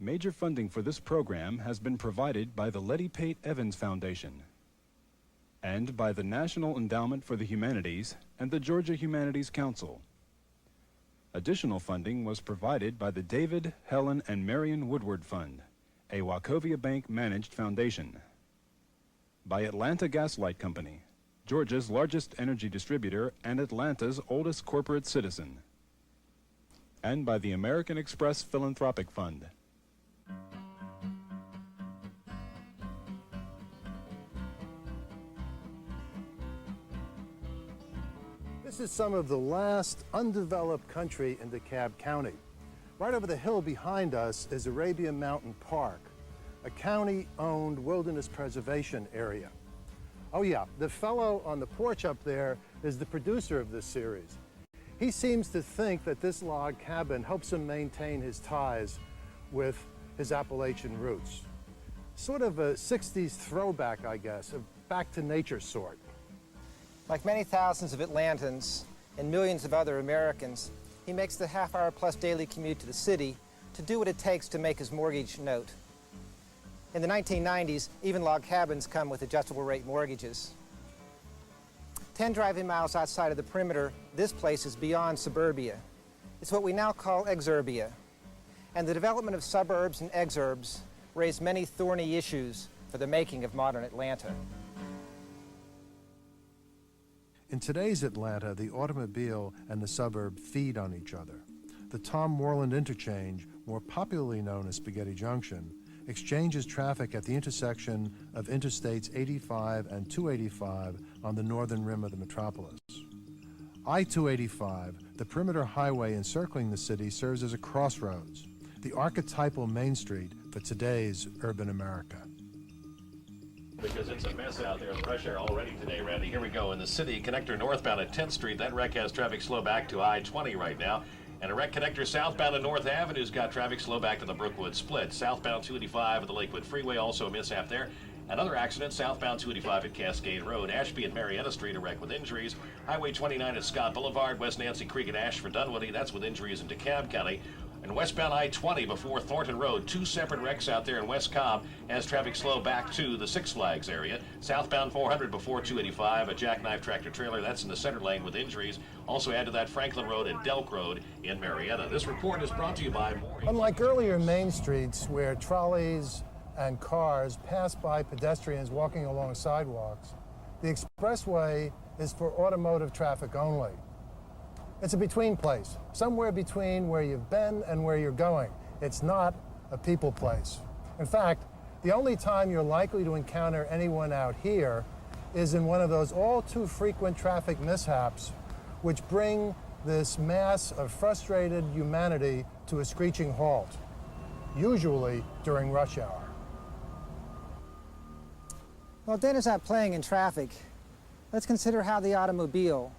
Major funding for this program has been provided by the Letty Pate Evans Foundation and by the National Endowment for the Humanities and the Georgia Humanities Council. Additional funding was provided by the David, Helen, and Marion Woodward Fund, a Wachovia Bank-managed foundation, by Atlanta Gaslight Company, Georgia's largest energy distributor and Atlanta's oldest corporate citizen, and by the American Express Philanthropic Fund. This is some of the last undeveloped country in DeKalb County. Right over the hill behind us is Arabian Mountain Park, a county-owned wilderness preservation area. Oh yeah, the fellow on the porch up there is the producer of this series. He seems to think that this log cabin helps him maintain his ties with his Appalachian roots. Sort of a 60s throwback, I guess, a back to nature sort. Like many thousands of Atlantans and millions of other Americans, he makes the half-hour-plus daily commute to the city to do what it takes to make his mortgage note. In the 1990s, even log cabins come with adjustable rate mortgages. 10 driving miles outside of the perimeter, this place is beyond suburbia. It's what we now call exurbia. And the development of suburbs and exurbs raised many thorny issues for the making of modern Atlanta. In today's Atlanta, the automobile and the suburb feed on each other. The Tom Moreland Interchange, more popularly known as Spaghetti Junction, exchanges traffic at the intersection of interstates 85 and 285 on the northern rim of the metropolis. I-285, the perimeter highway encircling the city, serves as a crossroads, the archetypal main street for today's urban America. Because it's a mess out there. Fresh air already today, Randy. Here we go in the city. Connector northbound at 10th Street. That wreck has traffic slow back to I-20 right now. And a wreck connector southbound at North Avenue's got traffic slow back to the Brookwood split. Southbound 285 at the Lakewood Freeway, also a mishap there. Another accident southbound 285 at Cascade Road. Ashby and Marietta Street, a wreck with injuries. Highway 29 at Scott Boulevard. West Nancy Creek at Ashford Dunwoody. That's with injuries in DeKalb County. And westbound I-20 before Thornton Road, two separate wrecks out there in West Cobb as traffic slow back to the Six Flags area. Southbound 400 before 285, a jackknife tractor trailer, that's in the center lane with injuries. Also add to that Franklin Road and Delk Road in Marietta. This report is brought to you by Maury. Unlike earlier main streets where trolleys and cars pass by pedestrians walking along sidewalks, the expressway is for automotive traffic only. It's a between place, somewhere between where you've been and where you're going. It's not a people place. In fact, the only time you're likely to encounter anyone out here is in one of those all too frequent traffic mishaps which bring this mass of frustrated humanity to a screeching halt, usually during rush hour. While dinner's not playing in traffic, let's consider how the automobile,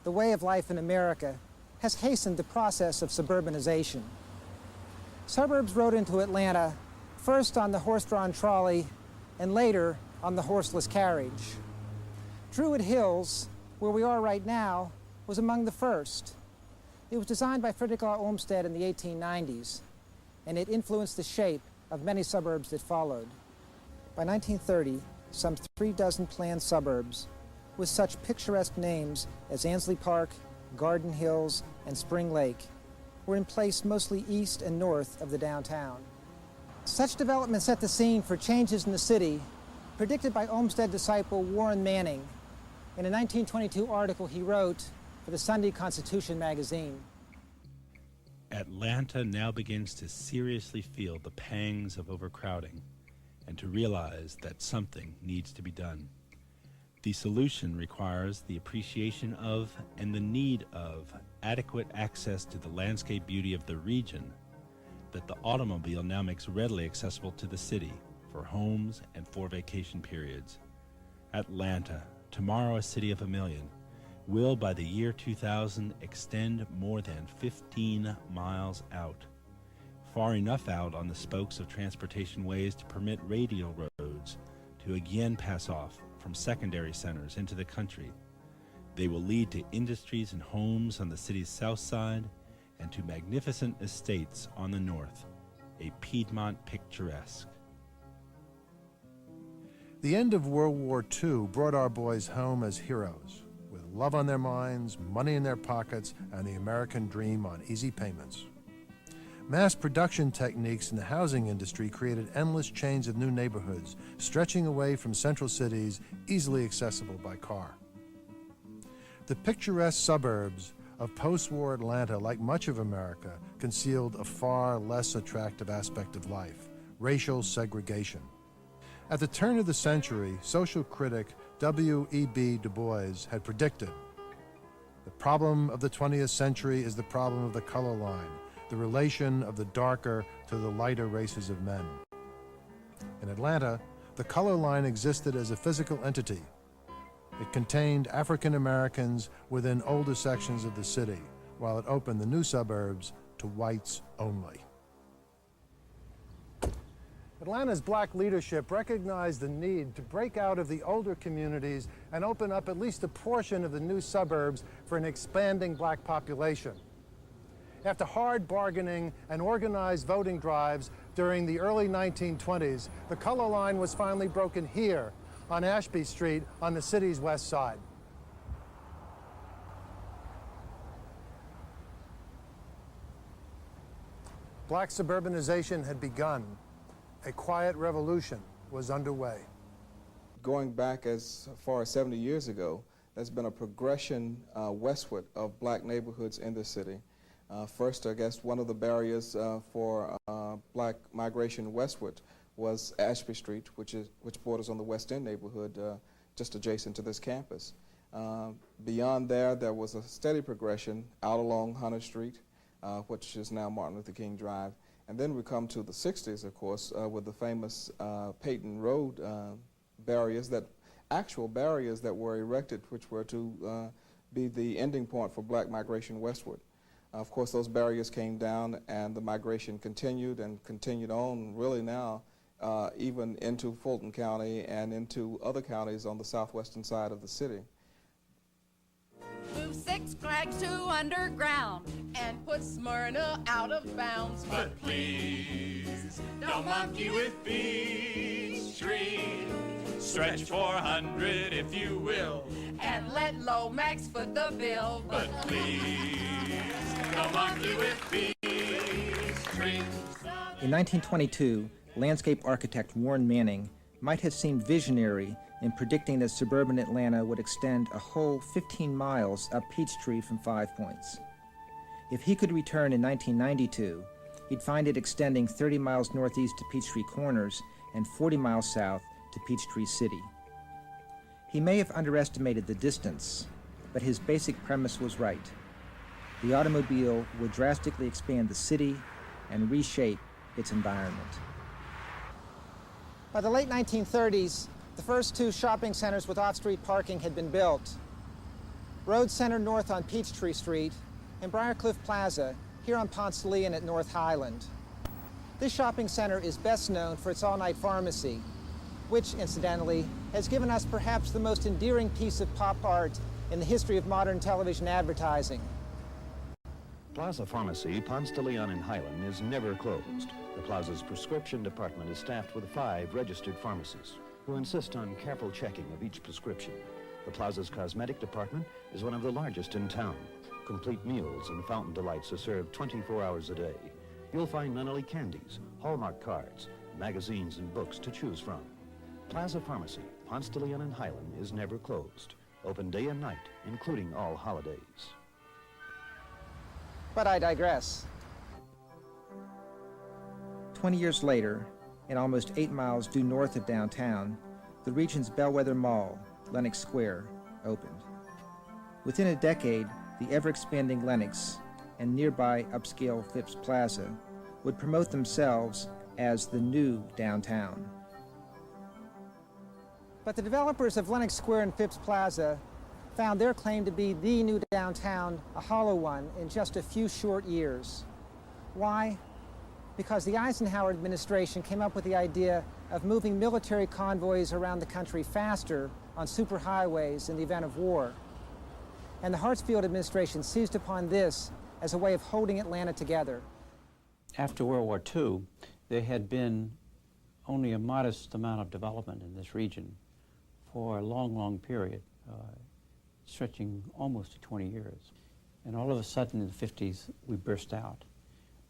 the way of life in America, has hastened the process of suburbanization. Suburbs rode into Atlanta first on the horse-drawn trolley and later on the horseless carriage. Druid Hills, where we are right now, was among the first. It was designed by Frederick R. Olmsted in the 1890s, and it influenced the shape of many suburbs that followed. By 1930, some 36 planned suburbs with such picturesque names as Ansley Park, Garden Hills, and Spring Lake were in place mostly east and north of the downtown. Such development set the scene for changes in the city predicted by Olmsted disciple Warren Manning in a 1922 article he wrote for the Sunday Constitution magazine. Atlanta now begins to seriously feel the pangs of overcrowding and to realize that something needs to be done. The solution requires the appreciation of and the need of adequate access to the landscape beauty of the region that the automobile now makes readily accessible to the city for homes and for vacation periods. Atlanta, tomorrow a city of a million, will by the year 2000 extend more than 15 miles out, far enough out on the spokes of transportation ways to permit radial roads to again pass off from secondary centers into the country. They will lead to industries and homes on the city's south side and to magnificent estates on the north. a Piedmont picturesque. The end of World War II brought our boys home as heroes, with love on their minds, money in their pockets, and the American dream on easy payments. Mass production techniques in the housing industry created endless chains of new neighborhoods, stretching away from central cities, easily accessible by car. The picturesque suburbs of post-war Atlanta, like much of America, concealed a far less attractive aspect of life: racial segregation. At the turn of the century, social critic W.E.B. Du Bois had predicted, "The problem of the 20th century is the problem of the color line, the relation of the darker to the lighter races of men." In Atlanta, the color line existed as a physical entity. It contained African Americans within older sections of the city, while it opened the new suburbs to whites only. Atlanta's black leadership recognized the need to break out of the older communities and open up at least a portion of the new suburbs for an expanding black population. After hard bargaining and organized voting drives during the early 1920s, the color line was finally broken here on Ashby Street on the city's west side. Black suburbanization had begun. A quiet revolution was underway. Going back as far as 70 years ago, there's been a progression westward of black neighborhoods in the city. First, I guess one of the barriers for black migration westward was Ashby Street, which borders on the West End neighborhood just adjacent to this campus. Beyond there was a steady progression out along Hunter Street, which is now Martin Luther King Drive. And then we come to the 60s, of course, with the famous Peyton Road actual barriers that were erected, which were to be the ending point for black migration westward. Of course, those barriers came down and the migration continued and continued on really now even into Fulton County and into other counties on the southwestern side of the city. Move Six Flags to underground and put Smyrna out of bounds. But please, don't monkey with Beach Street. Stretch 400 if you will. And let Lomax foot the bill. But please, don't monkey with Beach Street. In 1922, landscape architect Warren Manning might have seemed visionary in predicting that suburban Atlanta would extend a whole 15 miles up Peachtree from 5 Points. If he could return in 1992, he'd find it extending 30 miles northeast to Peachtree Corners and 40 miles south to Peachtree City. He may have underestimated the distance, but his basic premise was right. The automobile would drastically expand the city and reshape its environment. By the late 1930s, the first two shopping centers with off-street parking had been built. Road Center North on Peachtree Street and Briarcliff Plaza here on Ponce de Leon at North Highland. This shopping center is best known for its all-night pharmacy, which, incidentally, has given us perhaps the most endearing piece of pop art in the history of modern television advertising. Plaza Pharmacy, Ponce de Leon and Highland, is never closed. The Plaza's prescription department is staffed with 5 registered pharmacists who insist on careful checking of each prescription. The Plaza's cosmetic department is one of the largest in town. Complete meals and fountain delights are served 24 hours a day. You'll find not only candies, Hallmark cards, magazines, and books to choose from. Plaza Pharmacy, Ponce de Leon and Highland, is never closed. Open day and night, including all holidays. But I digress. 20 years later, and almost 8 miles due north of downtown, the region's bellwether mall, Lenox Square, opened. Within a decade, the ever-expanding Lenox and nearby upscale Phipps Plaza would promote themselves as the new downtown. But the developers of Lenox Square and Phipps Plaza found their claim to be the new downtown a hollow one in just a few short years. Why? Because the Eisenhower administration came up with the idea of moving military convoys around the country faster on superhighways in the event of war. And the Hartsfield administration seized upon this as a way of holding Atlanta together. After World War II, there had been only a modest amount of development in this region for a long, long period, stretching almost to 20 years. And all of a sudden in the 50s, we burst out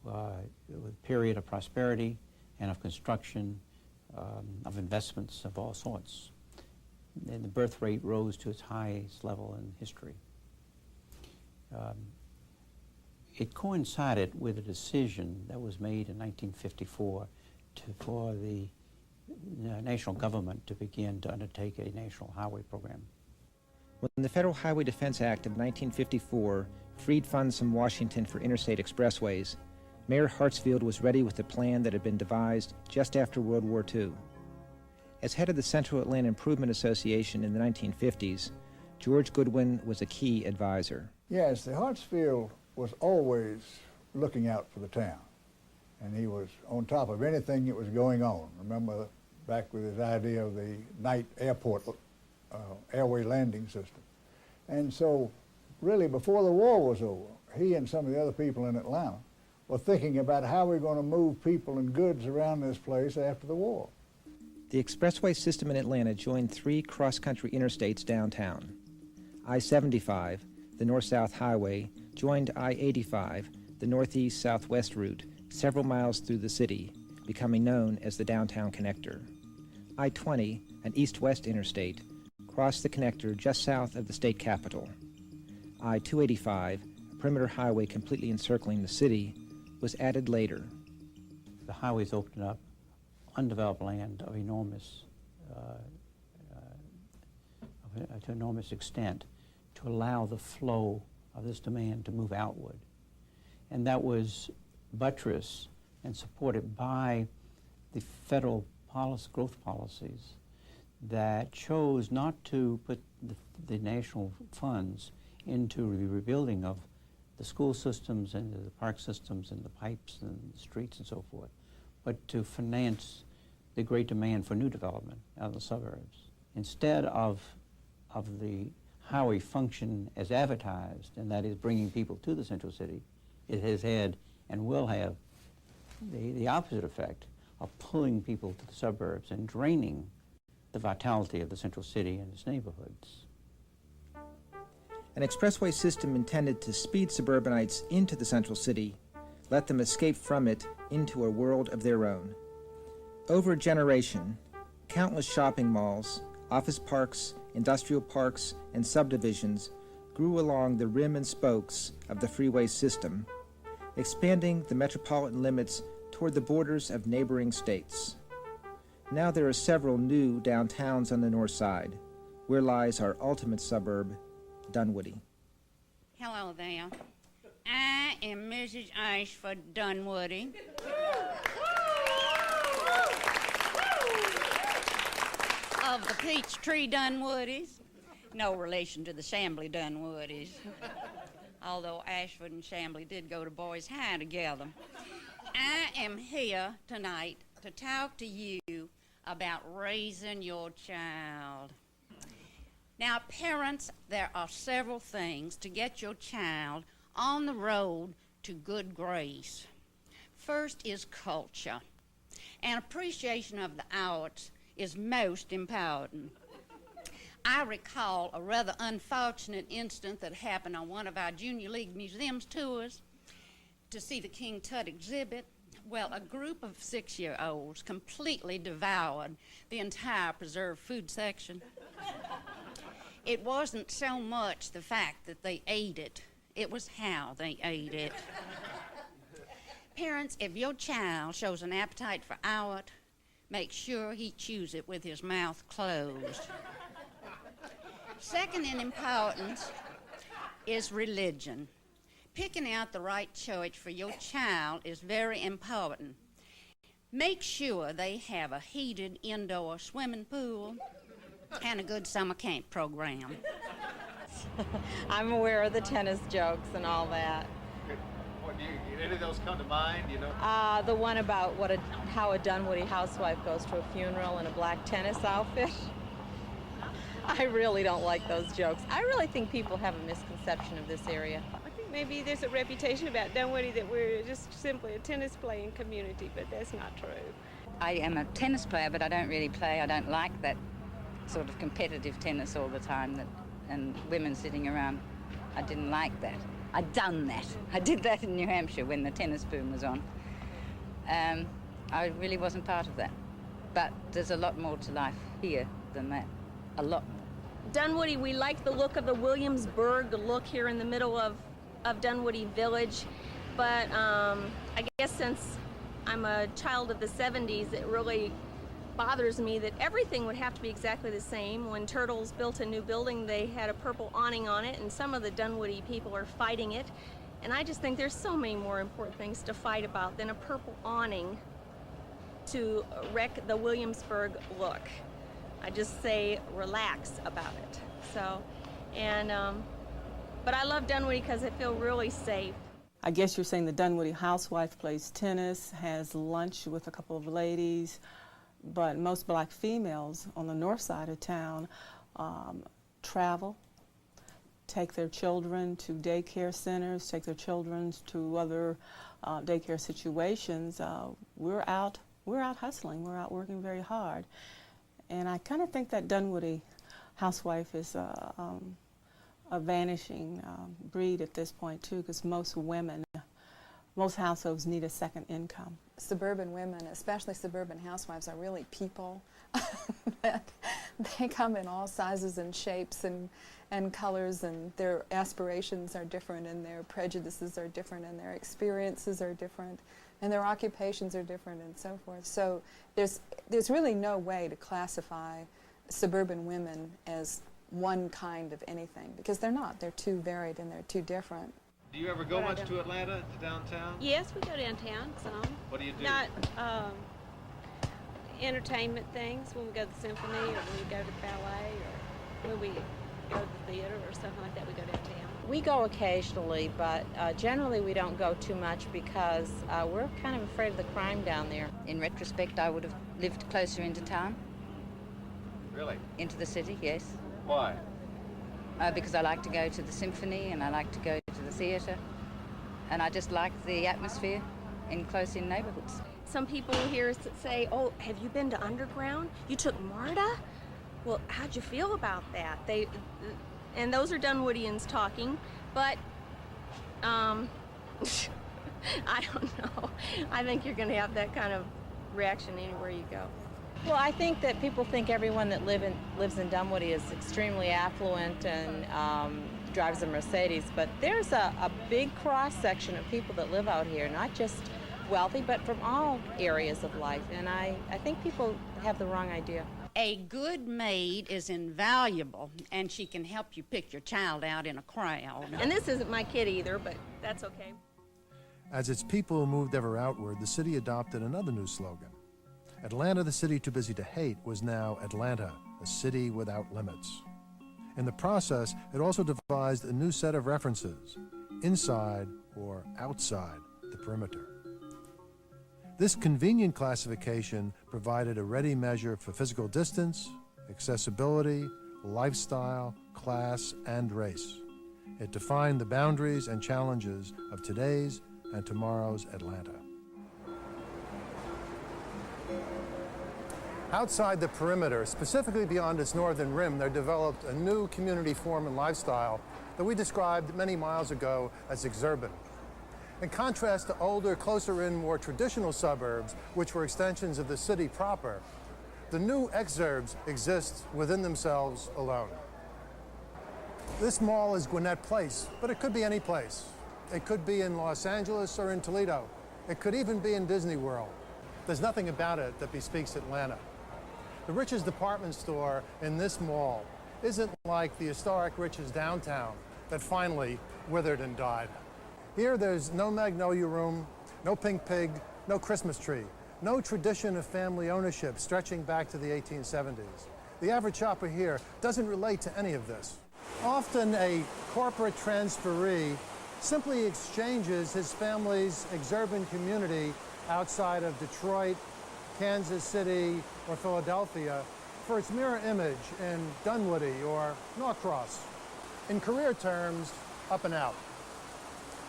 with a period of prosperity and of construction, of investments of all sorts. And the birth rate rose to its highest level in history. It coincided with a decision that was made in 1954 for the national government to begin to undertake a national highway program. When the Federal Highway Defense Act of 1954 freed funds from Washington for interstate expressways, Mayor Hartsfield was ready with a plan that had been devised just after World War II. As head of the Central Atlanta Improvement Association in the 1950s, George Goodwin was a key advisor. Yes, the Hartsfield was always looking out for the town, and he was on top of anything that was going on. Remember back with his idea of the night airport airway landing system. And so really before the war was over, he and some of the other people in Atlanta were thinking about how we're going to move people and goods around this place after the war. The expressway system in Atlanta joined 3 cross-country interstates downtown. I-75, the north-south highway, joined I-85, the northeast-southwest route, several miles through the city, becoming known as the Downtown Connector. I-20, an east-west interstate, crossed the connector just south of the state capitol. I-285, a perimeter highway completely encircling the city, was added later. The highways opened up undeveloped land of enormous, to enormous extent to allow the flow of this demand to move outward. And that was buttressed and supported by the federal growth policies that chose not to put the national funds into the rebuilding of the school systems and the park systems and the pipes and the streets and so forth, but to finance the great demand for new development out of the suburbs. Instead of the highway function as advertised, and that is bringing people to the central city, it has had and will have the opposite effect of pulling people to the suburbs and draining the vitality of the central city and its neighborhoods. An expressway system intended to speed suburbanites into the central city, let them escape from it into a world of their own. Over a generation, countless shopping malls, office parks, industrial parks, and subdivisions grew along the rim and spokes of the freeway system, expanding the metropolitan limits toward the borders of neighboring states. Now there are several new downtowns on the north side, where lies our ultimate suburb, Dunwoody. Hello there. I am Mrs. Ashford Dunwoody. Of the Peachtree Dunwoodies. No relation to the Chambly Dunwoodies. Although Ashford and Chambly did go to Boys High together. I am here tonight to talk to you about raising your child. Now, parents, there are several things to get your child on the road to good grace. First is culture. An appreciation of the arts is most important. I recall a rather unfortunate incident that happened on one of our Junior League Museums tours to see the King Tut exhibit. Well, a group of 6-year-olds completely devoured the entire preserved food section. It wasn't so much the fact that they ate it, it was how they ate it. Parents, if your child shows an appetite for art, make sure he chews it with his mouth closed. Second in importance is religion. Picking out the right church for your child is very important. Make sure they have a heated indoor swimming pool and a good summer camp program. I'm aware of the tennis jokes and all that. What, any of those come to mind, you know? The one about how a Dunwoody housewife goes to a funeral in a black tennis outfit. I really don't like those jokes. I really think people have a misconception of this area. I think maybe there's a reputation about Dunwoody that we're just simply a tennis playing community, but that's not true. I am a tennis player, but I don't really play. I don't like that sort of competitive tennis all the time and women sitting around. I didn't like that. I'd done that. I did that in New Hampshire when the tennis boom was on. I really wasn't part of that. But there's a lot more to life here than that. A lot more. Dunwoody, we like the look of the Williamsburg, the look here in the middle of Dunwoody Village. But I guess since I'm a child of the 70s, it really bothers me that everything would have to be exactly the same. When Turtles built a new building, they had a purple awning on it, and some of the Dunwoody people are fighting it. And I just think there's so many more important things to fight about than a purple awning to wreck the Williamsburg look. I just say relax about it. So, and, but I love Dunwoody because I feel really safe. I guess you're saying the Dunwoody housewife plays tennis, has lunch with a couple of ladies, but most black females on the north side of town travel, take their children to daycare centers, take their children to other daycare situations. We're out hustling, we're out working very hard. And I kind of think that Dunwoody housewife is a vanishing breed at this point too, because most households need a second income. Suburban women, especially suburban housewives, are really people. They come in all sizes and shapes and colors, and their aspirations are different, and their prejudices are different, and their experiences are different, and their occupations are different, and so forth. So there's really no way to classify suburban women as one kind of anything, because they're not. They're too varied and they're too different. Do you ever go much to Atlanta, to downtown? Yes, we go downtown some. What do you do? Not entertainment things, when we go to the symphony, or when we go to ballet, or when we go to the theater or something like that, we go downtown. We go occasionally, but generally we don't go too much because we're kind of afraid of the crime down there. In retrospect, I would have lived closer into town. Really? Into the city, yes. Why? Because I like to go to the symphony and I like to go to the theatre, and I just like the atmosphere in close-in neighbourhoods. Some people here say, oh, have you been to Underground? You took MARTA? Well, how'd you feel about that? And those are Dunwoodians talking, but I don't know. I think you're going to have that kind of reaction anywhere you go. Well, I think that people think everyone that lives in Dunwoody is extremely affluent and drives a Mercedes, but there's a big cross-section of people that live out here, not just wealthy, but from all areas of life, and I think people have the wrong idea. A good maid is invaluable, and she can help you pick your child out in a crowd. And this isn't my kid either, but that's okay. As its people moved ever outward, the city adopted another new slogan. Atlanta, the city too busy to hate, was now Atlanta, a city without limits. In the process, it also devised a new set of references, inside or outside the perimeter. This convenient classification provided a ready measure for physical distance, accessibility, lifestyle, class, and race. It defined the boundaries and challenges of today's and tomorrow's Atlanta. Outside the perimeter, specifically beyond its northern rim, there developed a new community form and lifestyle that we described many miles ago as exurban. In contrast to older, closer-in, more traditional suburbs, which were extensions of the city proper, the new exurbs exist within themselves alone. This mall is Gwinnett Place, but it could be any place. It could be in Los Angeles or in Toledo. It could even be in Disney World. There's nothing about it that bespeaks Atlanta. The Rich's department store in this mall isn't like the historic Rich's downtown that finally withered and died. Here, there's no Magnolia Room, no Pink Pig, no Christmas tree, no tradition of family ownership stretching back to the 1870s. The average shopper here doesn't relate to any of this. Often a corporate transferee simply exchanges his family's exurban community outside of Detroit, Kansas City, or Philadelphia for its mirror image in Dunwoody or Norcross. In career terms, up and out.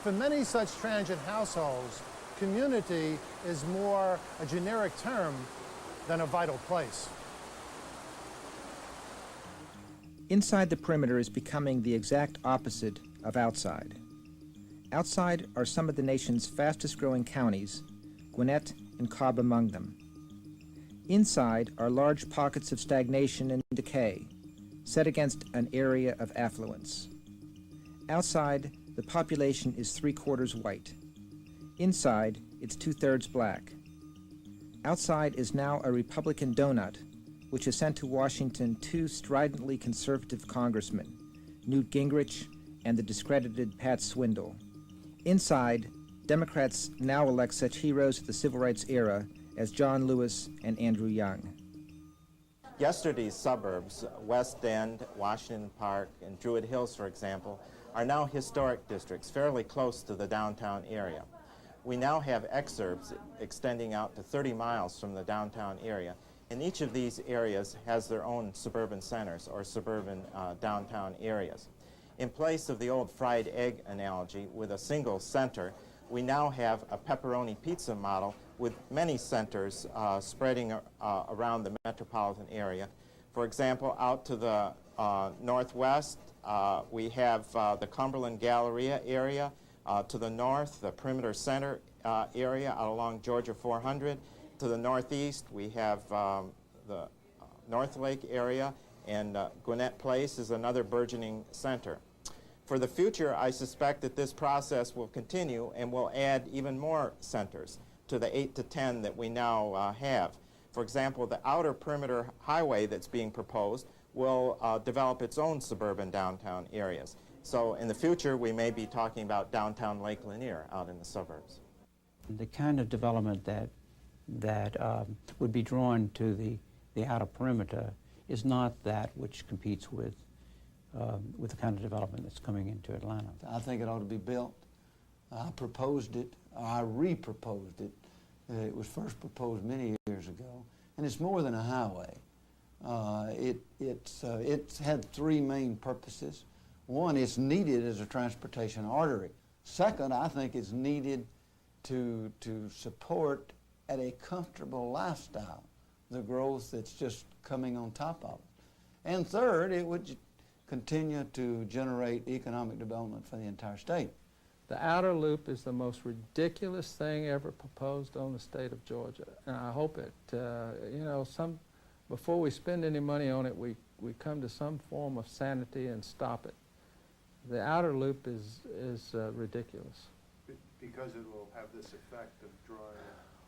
for many such transient households, community is more a generic term than a vital place. Inside the perimeter is becoming the exact opposite of outside. Outside are some of the nation's fastest growing counties, Gwinnett and Cobb among them. Inside are large pockets of stagnation and decay, set against an area of affluence. Outside, the population is 3/4 white. Inside, it's 2/3 black. Outside is now a Republican donut, which has sent to Washington 2 stridently conservative congressmen, Newt Gingrich and the discredited Pat Swindle. Inside, Democrats now elect such heroes of the civil rights era as John Lewis and Andrew Young. Yesterday's suburbs, West End, Washington Park, and Druid Hills, for example, are now historic districts fairly close to the downtown area. We now have exurbs extending out to 30 miles from the downtown area, and each of these areas has their own suburban centers or suburban downtown areas. In place of the old fried egg analogy with a single center, we now have a pepperoni pizza model with many centers spreading around the metropolitan area. For example, out to the northwest, we have the Cumberland Galleria area. To the north, the Perimeter Center area out along Georgia 400. To the northeast, we have the North Lake area, and Gwinnett Place is another burgeoning center. For the future, I suspect that this process will continue and will add even more centers to the 8 to 10 that we now have. For example, the outer perimeter highway that's being proposed will develop its own suburban downtown areas. So in the future, we may be talking about downtown Lake Lanier out in the suburbs. The kind of development that would be drawn to the outer perimeter is not that which competes with the kind of development that's coming into Atlanta. I think it ought to be built. I proposed it, I re-proposed it. It was first proposed many years ago, and it's more than a highway. It's had 3 main purposes. One, it's needed as a transportation artery. Second, I think it's needed to support at a comfortable lifestyle the growth that's just coming on top of it. And third, it would continue to generate economic development for the entire state. The outer loop is the most ridiculous thing ever proposed on the state of Georgia. And I hope it, before we spend any money on it, we come to some form of sanity and stop it. The outer loop is ridiculous. Because it will have this effect of drawing.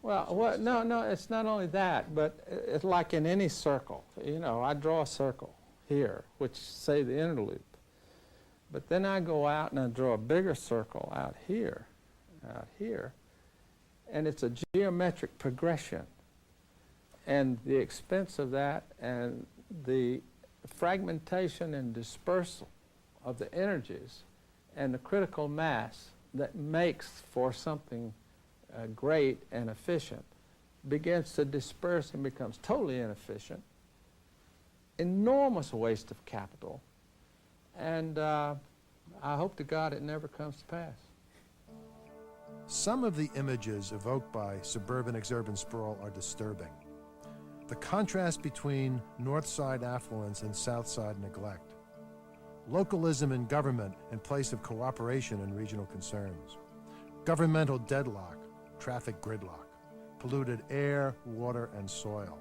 Well, no, it's not only that, but it's like in any circle. I draw a circle here, which say the inner loop. But then I go out and I draw a bigger circle out here, and it's a geometric progression. And the expense of that and the fragmentation and dispersal of the energies and the critical mass that makes for something great and efficient begins to disperse and becomes totally inefficient. Enormous waste of capital. And I hope to God it never comes to pass. Some of the images evoked by suburban exurban sprawl are disturbing. The contrast between north side affluence and south side neglect. Localism in government in place of cooperation in regional concerns. Governmental deadlock, traffic gridlock, polluted air, water, and soil.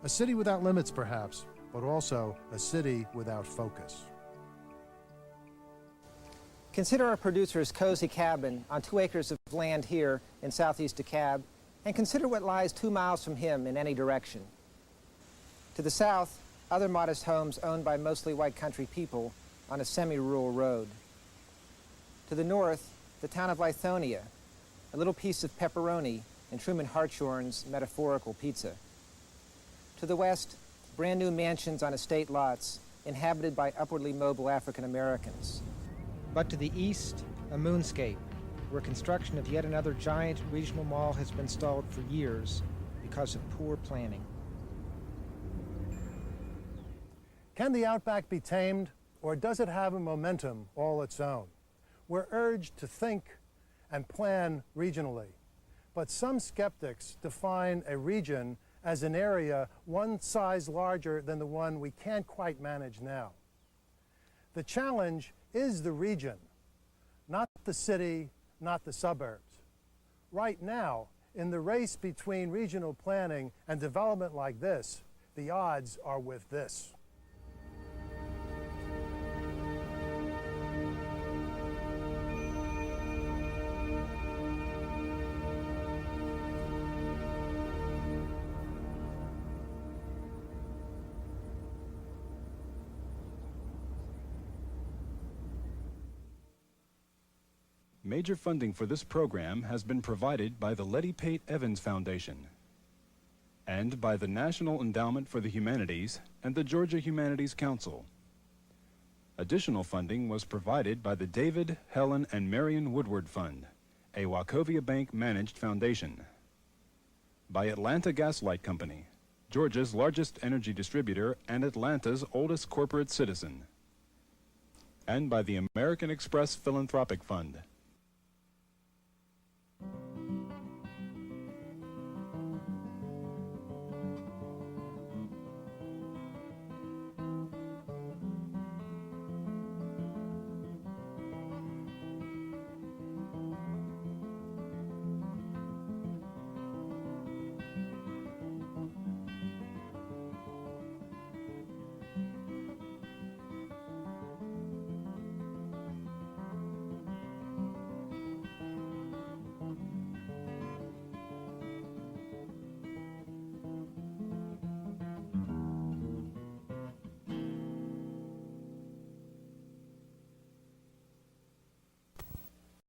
A city without limits, perhaps, but also a city without focus. Consider our producer's cozy cabin on 2 acres of land here in southeast DeKalb, and consider what lies 2 miles from him in any direction. To the south, other modest homes owned by mostly white country people on a semi-rural road. To the north, the town of Lithonia, a little piece of pepperoni in Truman Hartshorn's metaphorical pizza. To the west, brand new mansions on estate lots inhabited by upwardly mobile African Americans. But to the east, a moonscape, where construction of yet another giant regional mall has been stalled for years because of poor planning. Can the outback be tamed, or does it have a momentum all its own? we're urged to think and plan regionally. But some skeptics define a region as an area one size larger than the one we can't quite manage now. The challenge is the region, not the city, not the suburbs. Right now, in the race between regional planning and development like this, the odds are with this. Major funding for this program has been provided by the Letty Pate Evans Foundation and by the National Endowment for the Humanities and the Georgia Humanities Council. Additional funding was provided by the David, Helen, and Marion Woodward Fund, a Wachovia Bank-managed foundation, by Atlanta Gaslight Company, Georgia's largest energy distributor and Atlanta's oldest corporate citizen, and by the American Express Philanthropic Fund,